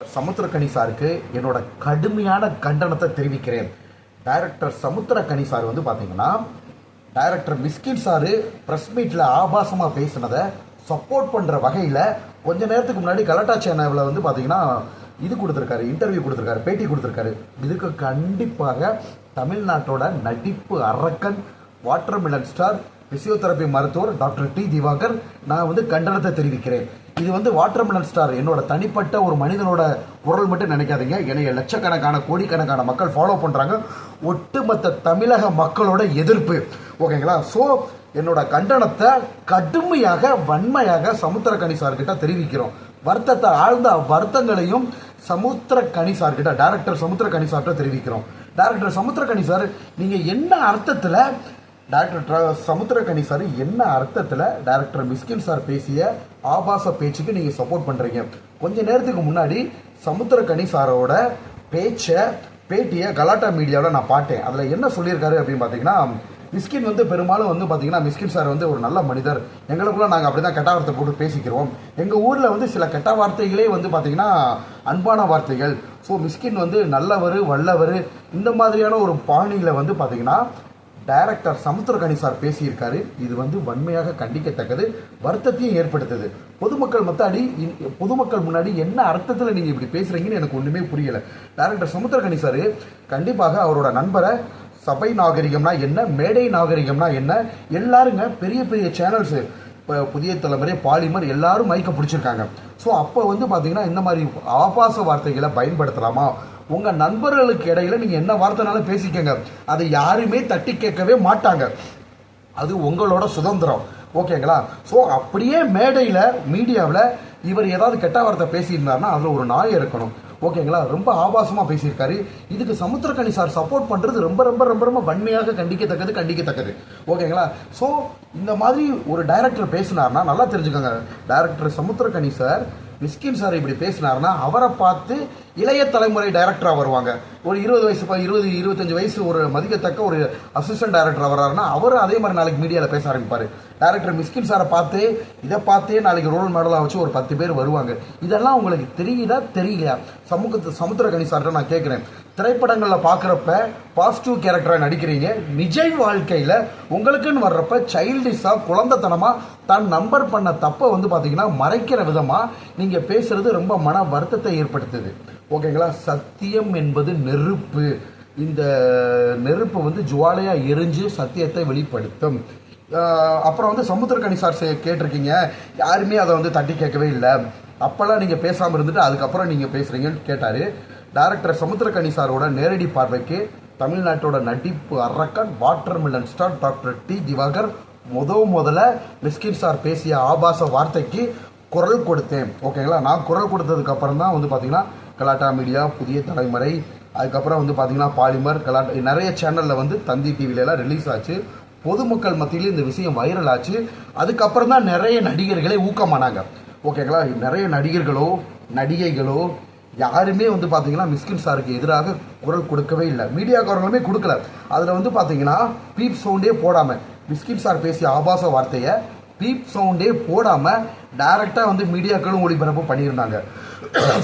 சமுத்திரக்கனி சாருக்கு என்னோட கடுமையான கண்டனத்தை தெரிவிக்கிறேன். டைரக்டர் சமுத்திரக்கனி சார் வந்து பார்த்தீங்கன்னா, டைரக்டர் மிஸ்கின் சார் ப்ரெஸ் மீட்டில் ஆபாசமாக பேசினதை சப்போர்ட் பண்ணுற வகையில் கொஞ்ச நேரத்துக்கு முன்னாடி கலாட்டா சேனலில் வந்து பார்த்தீங்கன்னா இது கொடுத்துருக்காரு, இன்டர்வியூ கொடுத்துருக்காரு, பேட்டி கொடுத்துருக்காரு. இதுக்கு கண்டிப்பாக தமிழ்நாட்டோட நடிப்பு அரக்கன், வாட்டர்மெலன் ஸ்டார், பிசியோதெரபி மருத்துவர் டாக்டர் டி திவாகர் நான் வந்து கண்டனத்தை தெரிவிக்கிறேன். இது வந்து வாட்டர்மெலன் ஸ்டார் என்னோட தனிப்பட்ட ஒரு மனிதனோட குரல் மட்டும் நினைக்காதீங்க. என்னைய லட்சக்கணக்கான கோடிக்கணக்கான மக்கள் ஃபாலோ பண்ணுறாங்க. ஒட்டுமொத்த தமிழக மக்களோட எதிர்ப்பு. ஓகேங்களா? ஸோ என்னோட கண்டனத்தை கடுமையாக வன்மையாக சமுத்திரக்கனி சார்கிட்ட தெரிவிக்கிறோம். வருத்தத்தை ஆழ்ந்த வருத்தங்களையும் சமுத்திரக்கனி சார்கிட்ட, டைரக்டர் சமுத்திரக்கனி சார்கிட்ட தெரிவிக்கிறோம். டைரக்டர் சமுத்திரக்கனி சார், நீங்கள் என்ன அர்த்தத்தில் டைரக்டர் சமுத்திரக்கனி சார் என்ன அர்த்தத்தில் டைரக்டர் மிஸ்கின் சார் பேசிய ஆபாச பேச்சுக்கு நீங்கள் சப்போர்ட் பண்ணுறீங்க? கொஞ்ச நேரத்துக்கு முன்னாடி சமுத்திரக்கனி சாரோட பேட்டியை கலாட்டா மீடியாவில் நான் பார்த்தேன். அதில் என்ன சொல்லியிருக்காரு அப்படின்னு பார்த்தீங்கன்னா, மிஸ்கின் வந்து பெரும்பாலும் வந்து பார்த்தீங்கன்னா, மிஸ்கின் சார் வந்து ஒரு நல்ல மனிதர், எங்களுக்குள்ள நாங்கள் அப்படி தான் கெட்ட வார்த்தை போட்டு பேசிக்கிறோம். எங்கள் ஊரில் வந்து சில கெட்ட வார்த்தைகளே வந்து பார்த்தீங்கன்னா அன்பான வார்த்தைகள். ஸோ மிஸ்கின் வந்து நல்லவர், வல்லவர், இந்த மாதிரியான ஒரு பாணியில் வந்து பார்த்தீங்கன்னா டைரக்டர் சமுத்திரக்கனி சார் பேசியிருக்காரு. இது வந்து வன்மையாக கண்டிக்கத்தக்கது, வருத்தத்தையும் ஏற்படுத்துது. பொதுமக்கள் முன்னாடி என்ன அர்த்தத்தில் நீங்கள் இப்படி பேசுகிறீங்கன்னு எனக்கு ஒன்றுமே புரியலை. டைரக்டர் சமுத்திரக்கனி சார் கண்டிப்பாக அவரோட நண்பரை சபை நாகரிகம்னா என்ன, மேடை நாகரிகம்னா என்ன, எல்லாருங்க பெரிய பெரிய சேனல்ஸு, இப்போ புதிய தலைமுறை, பாலிமர் எல்லாரும் மைக்க பிடிச்சிருக்காங்க. ஸோ அப்போ வந்து பார்த்தீங்கன்னா இந்த மாதிரி ஆபாச வார்த்தைகளை பயன்படுத்தலாமா? உங்கள் நண்பர்களுக்கு இடையில நீங்கள் என்ன வார்த்தைனாலும் பேசிக்கங்க, அதை யாருமே தட்டி கேட்கவே மாட்டாங்க. அது உங்களோட சுதந்திரம். ஓகேங்களா? ஸோ அப்படியே மேடையில் மீடியாவில் இவர் ஏதாவது கெட்ட வார்த்தை பேசியிருந்தாருன்னா அதில் ஒரு நாய் இருக்கணும். ஓகேங்களா? ரொம்ப ஆபாசமாக பேசியிருக்காரு. இதுக்கு சமுத்திரக்கனி சார் சப்போர்ட் பண்ணுறது ரொம்ப ரொம்ப ரொம்ப ரொம்ப வன்மையாக கண்டிக்கத்தக்கது. ஓகேங்களா? ஸோ இந்த மாதிரி ஒரு டைரக்டர் பேசினார்னா நல்லா தெரிஞ்சுக்கோங்க, டைரக்டர் சமுத்திரக்கனி சார் மிஸ்கின் சார் இப்படி பேசினார்னா அவரை பார்த்து இளைய தலைமுறை டைரக்டராக வருவாங்க. ஒரு 20 வயசு 25 வயசு ஒரு மதிக்கத்தக்க ஒரு அசிஸ்டன்ட் டைரக்டர் வர்றாருன்னா அவர் அதே மாதிரி நாளைக்கு மீடியாவில் பேச ஆரம்பிப்பார். டைரக்டர் மிஸ்கின் சாரை பார்த்து இதை பார்த்தே நாளைக்கு ரோல் மாடலாக வச்சு ஒரு 10 பேர் வருவாங்க. இதெல்லாம் உங்களுக்கு தெரியுதா தெரியலையா? சமுத்திரக்கனி சார்கிட்ட நான் கேட்குறேன், திரைப்படங்களில் பார்க்குறப்ப பாசிட்டிவ் கேரக்டராக நடிக்கிறீங்க, நிஜ வாழ்க்கையில் உங்களுக்குன்னு வர்றப்ப சைல்டிஷாக குழந்தைத்தனமாக தான் நம்பர் பண்ண தப்பை வந்து பார்த்தீங்கன்னா மறைக்கிற விதமாக நீங்கள் பேசுகிறது ரொம்ப மன வருத்தத்தை ஏற்படுத்துது. ஓகேங்களா? சத்தியம் என்பது நெருப்பு. இந்த நெருப்பு வந்து ஜுவாலையாக எரிஞ்சு சத்தியத்தை வெளிப்படுத்தும். அப்புறம் வந்து சமுத்திரக்கனி சார் கேட்டிருக்கீங்க, யாருமே அதை வந்து தட்டி கேட்கவே இல்லை, அப்போல்லாம் நீங்கள் பேசாமல் இருந்துட்டு அதுக்கப்புறம் நீங்கள் பேசுகிறீங்கன்னு கேட்டார். டைரக்டர் சமுத்திரக்கனி சாரோட நேரடி பார்வைக்கு தமிழ்நாட்டோட நடிப்பு அரக்கன், watermelon star doctor D Diwakar முதல்ல மிஸ்கின் சார் பேசிய ஆபாச வார்த்தைக்கு குரல் கொடுத்தேன். ஓகேங்களா? நான் குரல் கொடுத்ததுக்கு அப்புறம் தான் வந்து பார்த்தீங்கன்னா கலாட்டா மீடியா, புதிய தலைமுறை, அதுக்கப்புறம் வந்து பார்த்தீங்கன்னா பாலிமர், கலாட்டா, நிறைய சேனலில் வந்து தந்தி டிவிலெலாம் ரிலீஸ் ஆச்சு. பொதுமக்கள் மத்தியில் இந்த விஷயம் வைரல் ஆச்சு. அதுக்கப்புறம் தான் நிறைய நடிகர்களே ஊக்கமானாங்க. ஓகேங்களா? நிறைய நடிகர்களோ நடிகைகளோ யாருமே வந்து பார்த்தீங்கன்னா மிஸ்கின் சாருக்கு எதிராக குரல் கொடுக்கவே இல்லை. மீடியாக்காரங்களுமே கொடுக்கல. அதில் வந்து பார்த்தீங்கன்னா பீப் சவுண்டே போடாமல் மிஸ்கின் சார் பேசிய ஆபாச வார்த்தையை பீப் சவுண்டே போடாமல் டைரெக்டாக வந்து மீடியாக்களும் ஒளிபரப்பு பண்ணியிருந்தாங்க.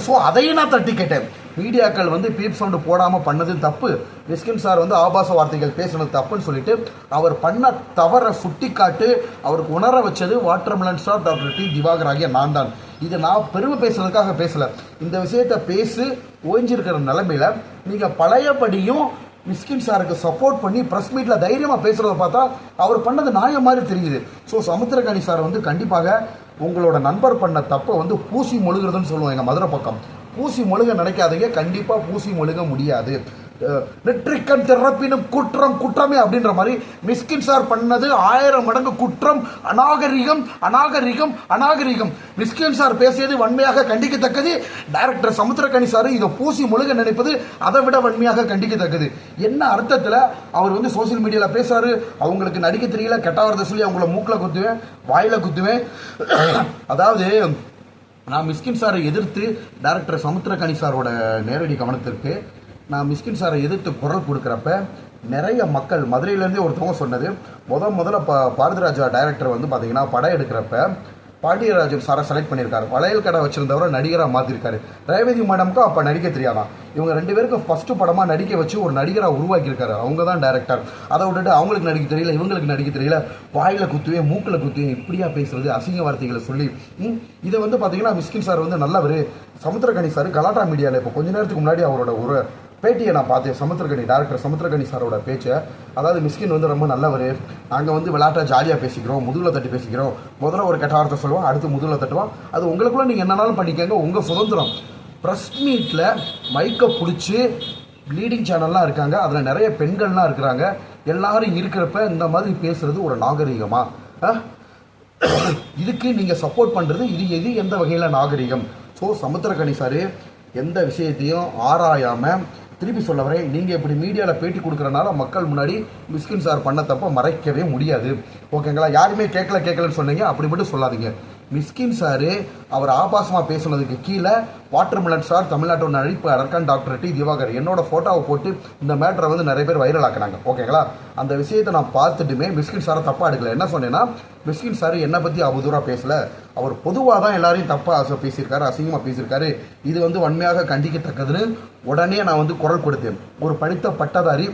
ஸோ அதையும் நான் தட்டி கேட்டேன். மீடியாக்கள் வந்து பீப் சவுண்டு போடாமல் பண்ணது தப்பு, மிஸ்கின் சார் வந்து ஆபாச வார்த்தைகள் பேசுனது தப்புன்னு சொல்லிட்டு அவர் பண்ண தவறை சுட்டி காட்டு அவருக்கு உணர வச்சது watermelon star doctor D Diwakar ஆகிய நான் தான். இதை நான் பெருமை பேசுறதுக்காக பேசலை. இந்த விஷயத்தை ஓய்ஞ்சிருக்கிற நிலைமையில் நீங்கள் பழையபடியும் மிஸ்கின் சாருக்கு சப்போர்ட் பண்ணி ப்ரெஸ் மீட்டில் தைரியமாக பேசுகிறத பார்த்தா அவர் பண்ணது நியாயம் மாதிரி தெரியுது. ஸோ சமுத்திரக்கனி சார் வந்து கண்டிப்பாக உங்களோட நண்பர் பண்ண தப்பை வந்து பூசி மொழுகிறதுன்னு சொல்லுவோம் எங்கள் மதுரை பக்கம். பூசி மொழுக நினைக்காதீங்க, கண்டிப்பாக பூசி மொழுக முடியாது. நெற்றிக்கண் திறப்பினும் குற்றம் குற்றமே அப்படின்ற மாதிரி மிஸ்கின் சார் பண்ணது 1000 மடங்கு குற்றம், அநாகரிகம். மிஸ்கின் சார் பேசியது வன்மையாக கண்டிக்கத்தக்கது. டைரக்டர் சமுத்திரக்கனி சார் இதை பூசி முழுக நினைப்பது அதை விட வன்மையாக கண்டிக்கத்தக்கது. என்ன அர்த்தத்தில் அவர் வந்து சோசியல் மீடியாவில் பேசுறாரு, அவங்களுக்கு நடிக்க தெரியல, கெட்டவாரத்தை சொல்லி அவங்கள மூக்கில் குத்துவேன், வாயில குத்துவேன். அதாவது நான் மிஸ்கின் சாரை எதிர்த்து டைரக்டர் சமுத்திரக்கனி சாரோட நேரடி கவனத்திற்கு நான் மிஸ்கின் சாரை எதிர்த்து குரல் கொடுக்குறப்ப நிறைய மக்கள், மதுரையிலேருந்தே ஒருத்தவங்க சொன்னது, முதல்ல பாரதிராஜா டைரக்டர் வந்து பார்த்தீங்கன்னா படம் எடுக்கிறப்ப பாண்டியராஜன் சாரை செலக்ட் பண்ணியிருக்காரு. வளையல் கடை வச்சிருந்தவரை நடிகராக மாற்றிருக்காரு. ரேவதி மேடம்க்கும் அப்போ நடிக்க தெரியாதான். இவங்க 2 பேருக்கும் ஃபஸ்ட்டு படமாக நடிக்க வச்சு ஒரு நடிகராக உருவாக்கியிருக்காரு. அவங்க தான் டைரக்டர். அதை விட்டுட்டு அவங்களுக்கு நடிக்க தெரியல, இவங்களுக்கு நடிக்க தெரியல, வாயில் குத்துவேன், மூக்கில் குத்துவேன், இப்படியா பேசுறது, அசிங்க வார்த்தைகளை சொல்லி. இதை வந்து பார்த்தீங்கன்னா மிஸ்கின் சார் வந்து நல்லவர். சமுத்திரக்கனி சார் கலாட்டா மீடியாவில் இப்போ கொஞ்ச நேரத்துக்கு முன்னாடி அவரோட ஒரு பேட்டியை நான் பார்த்தேன். சமுத்திரக்கனி டைரக்டர் சமுத்திரக்கனி சாரோட பேச்சை. அதாவது மிஸ்கின் வந்து ரொம்ப நல்லவர், நாங்கள் வந்து விளையாட்டை ஜாலியாக பேசிக்கிறோம், முதுகில் தட்டி பேசிக்கிறோம், முதல்ல ஒரு கெட்ட வார்த்தை சொல்லுவோம், அடுத்து முதுகில் தட்டுவோம், அது உங்களுக்குள்ள நீங்கள் என்னன்னாலும் பண்ணிக்கங்க, உங்கள் சுதந்திரம். ப்ரெஸ் மீட்டில் மைக்கை பிடிச்சி லீடிங் சேனல்லாம் இருக்காங்க, அதில் நிறைய பெண்கள்லாம் இருக்கிறாங்க, எல்லாரும் இருக்கிறப்ப இந்த மாதிரி பேசுறது ஒரு நாகரிகமா? இதுக்கு நீங்கள் சப்போர்ட் பண்ணுறது இது எந்த வகையில் நாகரிகம்? ஸோ சமுத்திரக்கனி சார் எந்த விஷயத்தையும் ஆராயாமல் திருப்பி சொல்ல வரேன், நீங்கள் இப்படி மீடியாவில் பேட்டி கொடுக்குறனால மக்கள் முன்னாடி மிஸ்கின் சார் பண்ண தப்ப மறைக்கவே முடியாது. ஓகேங்களா? யாருமே கேட்கலன்னு சொன்னீங்க, அப்படி மட்டும் சொல்லாதீங்க. மிஸ்கின் சார் அவர் ஆபாசமாக பேசுனதுக்கு கீழே வாட்டர்மெலன் ஸ்டார் தமிழ்நாட்டோட நடிப்பு அரக்கன் டாக்டர் டி திவாகர் என்னோட ஃபோட்டோவை போட்டு இந்த மேட்டரை வந்து நிறைய பேர் வைரல் ஆக்குனாங்க. ஓகேங்களா? அந்த விஷயத்தை நான் பார்த்துட்டுமே மிஸ்கின் சாரை தப்பாக எடுக்கல. என்ன சொன்னேன்னா, மிஸ்கின் சார் என்னை பற்றி அவதூறாக பேசலை, அவர் பொதுவாக தான் எல்லாரையும் தப்பாக பேசியிருக்காரு, அசிங்கமாக பேசியிருக்காரு, இது வந்து வன்மையாக கண்டிக்கத்தக்கதுன்னு உடனே நான் வந்து குரல் கொடுத்தேன். ஒரு படித்த பட்டதாரி,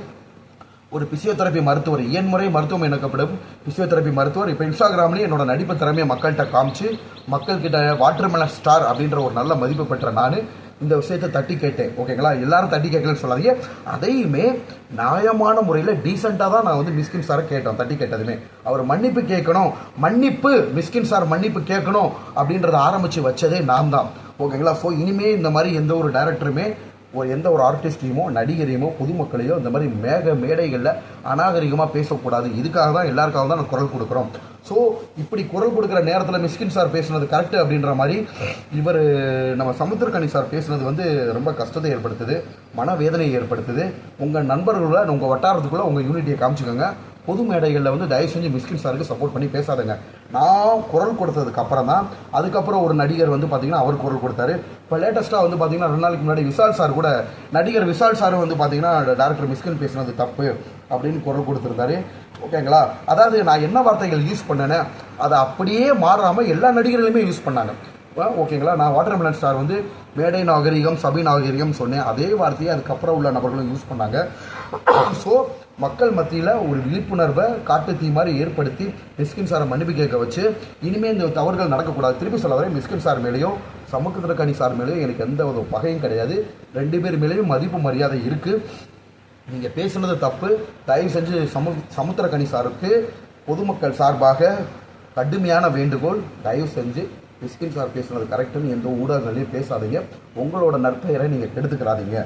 ஒரு பிசியோதெரப்பி மருத்துவர், இயன்முறை மருத்துவம் எனக்கப்படும் பிசியோதெரப்பி மருத்துவர், இப்போ இன்ஸ்டாகிராம்லேயே என்னோட நடிப்பு திறமையை மக்கள்கிட்ட காமிச்சு மக்கள்கிட்ட வாட்டர்மெலன் ஸ்டார் அப்படின்ற ஒரு நல்ல மதிப்பு பெற்ற நான் இந்த விஷயத்தை தட்டி கேட்டேன். ஓகேங்களா? எல்லாரும் தட்டி கேட்கலன்னு சொல்லாதீங்க. அதையுமே நியாயமான முறையில் டீசெண்டாக தான் நான் வந்து மிஸ்கின் சாரை கேட்டோம். தட்டி கேட்டதுமே அவர் மன்னிப்பு கேட்கணும், மிஸ்கின் சார் மன்னிப்பு கேட்கணும் அப்படின்றத ஆரம்பித்து வச்சதே நான் தான். ஓகேங்களா? ஸோ இனிமேல் இந்த மாதிரி எந்த ஒரு டைரக்டருமே எந்த ஒரு ஆர்டிஸ்டையுமோ நடிகரையுமோ பொதுமக்களையோ இந்த மாதிரி மேடைகளில் அநாகரிகமாக பேசக்கூடாது. இதுக்காக தான் எல்லாருக்காக தான் நான் குரல் கொடுக்குறோம். ஸோ இப்படி குரல் கொடுக்குற நேரத்தில் மிஸ்கின் சார் பேசுனது கரெக்டு அப்படின்ற மாதிரி நம்ம சமுத்திரக்கனி சார் பேசுனது வந்து ரொம்ப கஷ்டத்தை ஏற்படுத்துது, மனவேதனையை ஏற்படுத்துது. உங்கள் நண்பர்களோட உங்கள் வட்டாரத்துக்குள்ளே உங்கள் யூனிட்டியை காமிச்சுக்கோங்க. பொது மேடைகளில் வந்து தயவு செஞ்சு மிஸ்கின் சாருக்கு சப்போர்ட் பண்ணி பேசாதுங்க. நான் குரல் கொடுத்ததுக்கு அப்புறம் தான் அதுக்கப்புறம் ஒரு நடிகர் வந்து பார்த்தீங்கன்னா அவர் குரல் கொடுத்தாரு. இப்போ லேட்டஸ்ட்டாக வந்து பார்த்தீங்கன்னா 2 நாளைக்கு முன்னாடி விஷால் சார் கூட, நடிகர் விஷால் சார் வந்து பார்த்தீங்கன்னா டைரக்டர் மிஸ்கின் பேசுனது தப்பு அப்படின்னு குரல் கொடுத்துருந்தாரு. ஓகேங்களா? அதாவது நான் என்ன வார்த்தைகள் யூஸ் பண்ணேனே அதை அப்படியே மாறாமல் எல்லா நடிகர்களுமே யூஸ் பண்ணாங்க. ஓகேங்களா? நான் வாட்டர்மெலன் ஸ்டார் வந்து மேடை நாகரிகம், சபை நாகரிகம் சொன்னேன், அதே வார்த்தையை அதுக்கப்புறம் உள்ள நபர்களும் யூஸ் பண்ணாங்க. ஸோ மக்கள் மத்தியில் ஒரு விழிப்புணர்வை காட்டு தீ மாதிரி ஏற்படுத்தி மிஸ்கின் சாரை மன்னிப்பு கேட்க வச்சு இனிமேல் இந்த தவறுகள் நடக்கக்கூடாது. திருப்பி சொல்ல வரேன், மிஸ்கின் சார் மேலேயும் சமுத்திரக்கனி சார் மேலேயும் எனக்கு எந்த ஒரு பகையும் கிடையாது. 2 பேர் மேலேயும் மதிப்பு மரியாதை இருக்குது. நீங்கள் பேசுனது தப்பு. தயவு செஞ்சு சமுத்திரக்கனி சாருக்கு பொதுமக்கள் சார்பாக கடுமையான வேண்டுகோள், தயவு செஞ்சு மிஸ்கின் சார் பேசுனது கரெக்டுன்னு எந்த ஊடகங்களையும் பேசாதீங்க. உங்களோட நற்பெயரை நீங்கள் கெடுத்துக்கிறாதீங்க.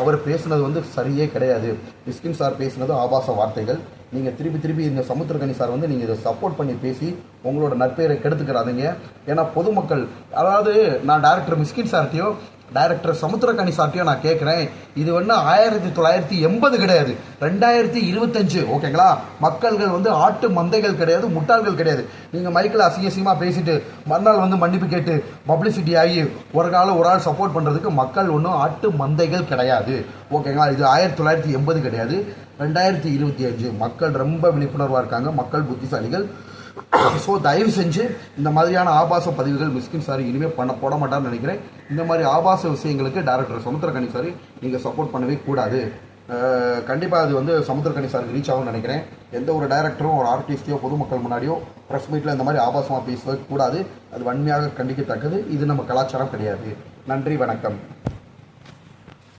அவர் பேசுனது வந்து சரியே கிடையாது. மிஸ்கின் சார் பேசுனது ஆபாச வார்த்தைகள். நீங்கள் திருப்பி இந்த சமுத்திரக்கனி சார் வந்து நீங்கள் இதை சப்போர்ட் பண்ணி பேசி உங்களோட நற்பெயரை கெடுத்துக்கிறாதீங்க. ஏன்னா பொதுமக்கள், அதாவது நான் டைரக்டர் மிஸ்கின் சார்ட்டையோ டைரக்டர் சமுத்திரக்கனி சார்ட்டையோ நான் கேட்குறேன், இது வந்து 1980 கிடையாது, 2025. ஓகேங்களா? மக்கள்கள் வந்து ஆட்டு மந்தைகள் கிடையாது, முட்டாள்கள் கிடையாது. நீங்கள் மைக்கில் அசிங்கமாக பேசிட்டு மறுநாள் வந்து மன்னிப்பு கேட்டு பப்ளிசிட்டி ஆகி ஒரு ஆள் சப்போர்ட் பண்ணுறதுக்கு மக்கள் ஒன்றும் ஆட்டு மந்தைகள் கிடையாது. ஓகேங்களா? இது 1980 கிடையாது, 2025. மக்கள் ரொம்ப விழிப்புணர்வாக இருக்காங்க, மக்கள் புத்திசாலிகள். ஸோ தயவு செஞ்சு இந்த மாதிரியான ஆபாச பதிவுகள் மிஸ்கின் சார் இனிமேல் போட மாட்டான்னு நினைக்கிறேன். இந்த மாதிரி ஆபாச விஷயங்களுக்கு டைரக்டர் சமுத்திரக்கனி சார் நீங்கள் சப்போர்ட் பண்ணவே கூடாது. கண்டிப்பாக அது வந்து சமுத்திரக்கனி சாருக்கு ரீச் ஆகும்னு நினைக்கிறேன். எந்த ஒரு டைரக்டரும் ஒரு ஆர்டிஸ்டையோ பொதுமக்கள் முன்னாடியோ ப்ரெஸ் மீட்டில் இந்த மாதிரி ஆபாசமாக பேசவே கூடாது. அது வன்மையாக கண்டிக்கத்தக்கது. இது நம்ம கலாச்சாரம் கிடையாது. நன்றி, வணக்கம்.